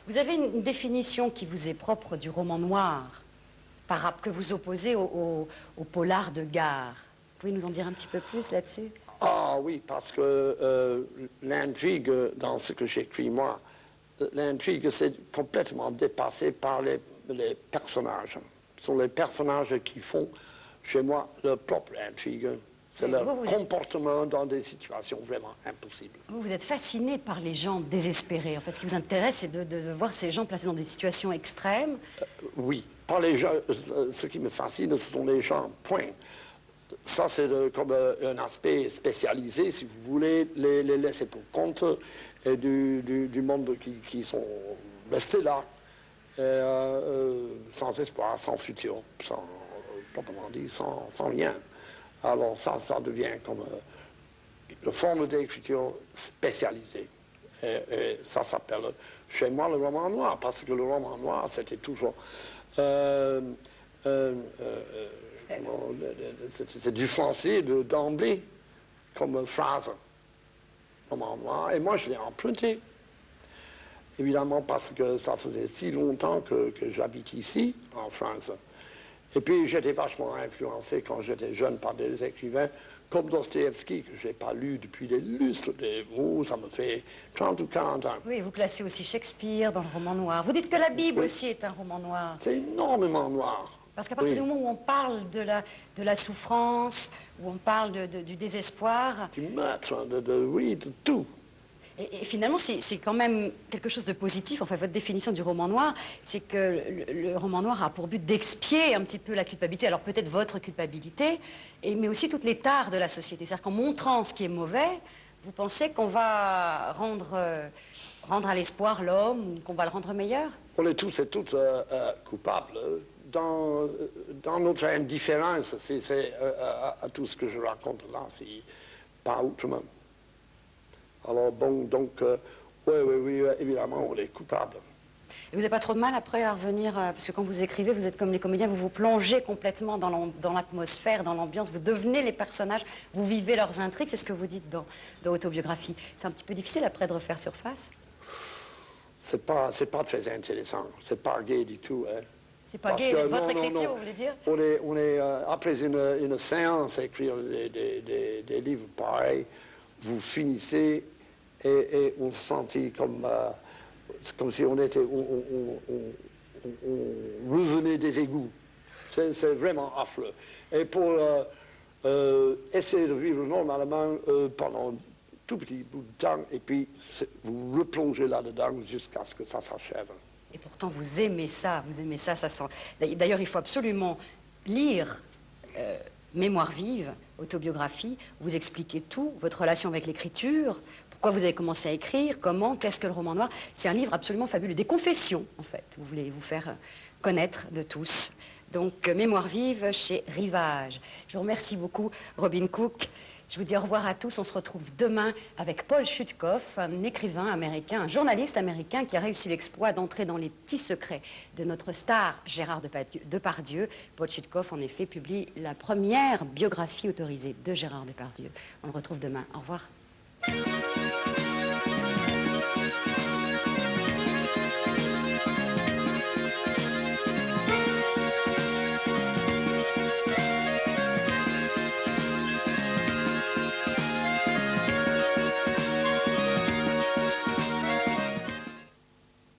Vous avez une définition qui vous est propre du roman noir, que vous opposez au polar de gare. Vous pouvez nous en dire un petit peu plus là-dessus? Ah oui, parce que l'intrigue dans ce que j'écris moi, l'intrigue c'est complètement dépassé par les personnages. Ce sont les personnages qui font chez moi leur propre intrigue. C'est leur comportement dans des situations vraiment impossibles. Vous êtes fasciné par les gens désespérés. En fait, ce qui vous intéresse, c'est de voir ces gens placés dans des situations extrêmes. Oui, par les gens, ce qui me fascine, ce sont les gens, point. Ça, c'est comme un aspect spécialisé, si vous voulez, les laisser pour compte du monde qui sont restés là, sans espoir, sans futur, sans, proprement dit, sans rien. Alors ça devient comme une forme d'écriture spécialisée. Et ça s'appelle, chez moi, le roman noir, parce que le roman noir, c'était toujours... c'est du français d'emblée, comme phrase, roman noir. Et moi, je l'ai emprunté. Évidemment, parce que ça faisait si longtemps que j'habite ici, en France. Et puis, j'étais vachement influencé quand j'étais jeune par des écrivains comme Dostoïevski, que je n'ai pas lu depuis des lustres. Ça me fait 30 ou 40 ans. Oui, vous classez aussi Shakespeare dans le roman noir. Vous dites que la Bible aussi est un roman noir. C'est énormément noir. Parce qu'à partir du moment où on parle de la souffrance, où on parle du désespoir... Du meurtre, oui, de tout. Et finalement, c'est quand même quelque chose de positif. Enfin, votre définition du roman noir, c'est que le roman noir a pour but d'expier un petit peu la culpabilité. Alors peut-être votre culpabilité, mais aussi toutes les tares de la société. C'est-à-dire qu'en montrant ce qui est mauvais, vous pensez qu'on va rendre à l'espoir l'homme, qu'on va le rendre meilleur? On est tous et toutes coupables. Dans notre indifférence, c'est à tout ce que je raconte là, c'est pas autrement. Alors bon, donc, oui, évidemment, on est coupable. Et vous n'avez pas trop de mal après à revenir, parce que quand vous écrivez, vous êtes comme les comédiens, vous vous plongez complètement dans l'atmosphère, dans l'ambiance, vous devenez les personnages, vous vivez leurs intrigues, c'est ce que vous dites dans Autobiographie. C'est un petit peu difficile après de refaire surface? C'est pas très intéressant, c'est pas gai du tout. Hein. C'est pas gai avec votre écriture, vous voulez dire? On est après une séance à écrire des livres pareils, vous finissez et on se sentit comme si on revenait des égouts. C'est vraiment affreux. Et pour essayer de vivre normalement pendant un tout petit bout de temps, et puis vous replongez là-dedans jusqu'à ce que ça s'achève. Et pourtant, vous aimez ça, ça sent... D'ailleurs, il faut absolument lire Mémoire vive, Autobiographie, vous expliquez tout, votre relation avec l'écriture, pourquoi vous avez commencé à écrire, comment, qu'est-ce que le roman noir. C'est un livre absolument fabuleux, des confessions, en fait. Vous voulez vous faire connaître de tous. Donc, Mémoire vive chez Rivage. Je vous remercie beaucoup, Robin Cook. Je vous dis au revoir à tous. On se retrouve demain avec Paul Chudkoff, un écrivain américain, un journaliste américain qui a réussi l'exploit d'entrer dans les petits secrets de notre star Gérard Depardieu. Paul Chudkoff, en effet, publie la première biographie autorisée de Gérard Depardieu. On le retrouve demain. Au revoir.